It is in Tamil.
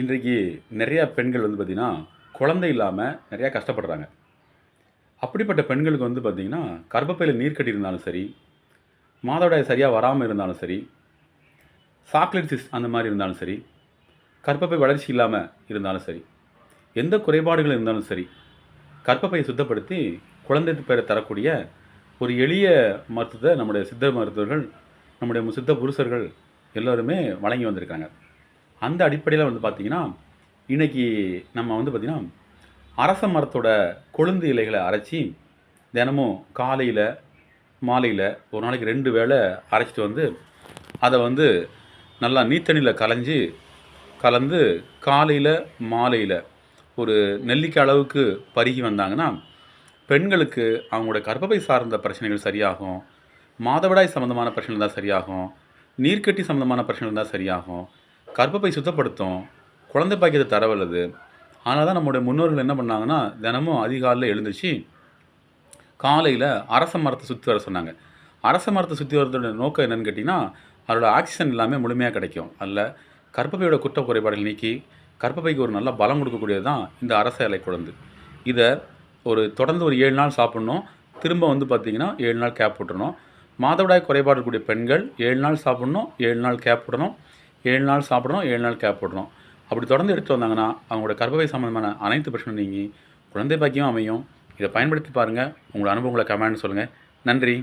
இன்றைக்கு நிறையா பெண்கள் பார்த்திங்கன்னா, குழந்தை இல்லாமல் நிறையா கஷ்டப்படுறாங்க. அப்படிப்பட்ட பெண்களுக்கு பார்த்திங்கன்னா, கர்ப்பப்பையில நீர் கட்டி சரி, மாதவிடாய் சரியா வராம இருந்தாலும் சரி, சாக்லேட் சிஸ்ட் அந்த மாரி இருந்தாலும் சரி, கர்ப்பப்பை வளர்ச்சி இல்லாம இருந்தாலும் சரி, எந்த குறைபாடுகள் இருந்தாலும் சரி, கர்ப்பப்பையை சுத்தப்படுத்தி குழந்தை பேரை தரக்கூடிய ஒரு எளிய மருத்துவத்தை நம்முடைய சித்த மருத்துவர்கள், நம்முடைய சித்த புருஷர்கள் எல்லோருமே வழங்கி வந்திருக்காங்க. அந்த அடிப்படையில் பார்த்திங்கன்னா, இன்றைக்கி நம்ம பார்த்திங்கன்னா, அரச மரத்தோட கொழுந்து இலைகளை அரைச்சி தினமும் காலையில் மாலையில் ஒரு நாளைக்கு 2 வேளை அரைச்சிட்டு அதை நல்லா நீத்தண்ணியில் கலந்து காலையில் மாலையில் ஒரு நெல்லிக்காய் அளவுக்கு பருகி வந்தாங்கன்னா, பெண்களுக்கு அவங்களோட கர்ப்பப்பை சார்ந்த பிரச்சனைகள் சரியாகும், மாதவிடாய் சம்மந்தமான பிரச்சனைகள் தான் சரியாகும், நீர்க்கட்டி சம்மந்தமான பிரச்சனைகள் தான் சரியாகும், கர்ப்பப்பை சுத்தப்படுத்தும், குழந்தை பாக்கியத்தை தரவல்லது. ஆனால் தான் நம்முடைய முன்னோர்கள் என்ன பண்ணாங்கன்னா, தினமும் அதிகாலையில் எழுந்திரிச்சு காலையில் அரச மரத்தை சுற்றி வர சொன்னாங்க. அரச மரத்தை சுற்றி வரதோட நோக்கம் என்னென்னு கேட்டிங்கன்னா, அதோட ஆக்சிஜன் எல்லாமே முழுமையாக கிடைக்கும். அதில் கர்ப்பப்பையோட குற்ற குறைபாடுகள் நீக்கி கர்ப்பப்பைக்கு ஒரு நல்ல பலம் கொடுக்கக்கூடியது தான் இந்த அரச இலை கொழுந்து. இதை தொடர்ந்து ஒரு 7 நாள் சாப்பிட்ணும். திரும்ப பார்த்திங்கன்னா 7 நாள் கேப் விட்டுறணும். மாதவிடாய் குறைபாடு இருக்கக்கூடிய பெண்கள் 7 நாள் சாப்பிட்ணும், 7 நாள் கேப் விடணும், 7 நாள் சாப்பிடணும், 7 நாள் கேப் விடணும். அப்படி தொடர்ந்து எடுத்துகிட்டு வந்தாங்கன்னா, அவங்களோட கர்ப்பப்பை சம்மந்தமான அனைத்து பிரச்சனையும் நீங்கி குழந்தை பாக்கியம் அமையும். இதை பயன்படுத்தி பாருங்கள். உங்களோட அனுபவங்களை கமெண்ட்னு சொல்லுங்கள். நன்றி.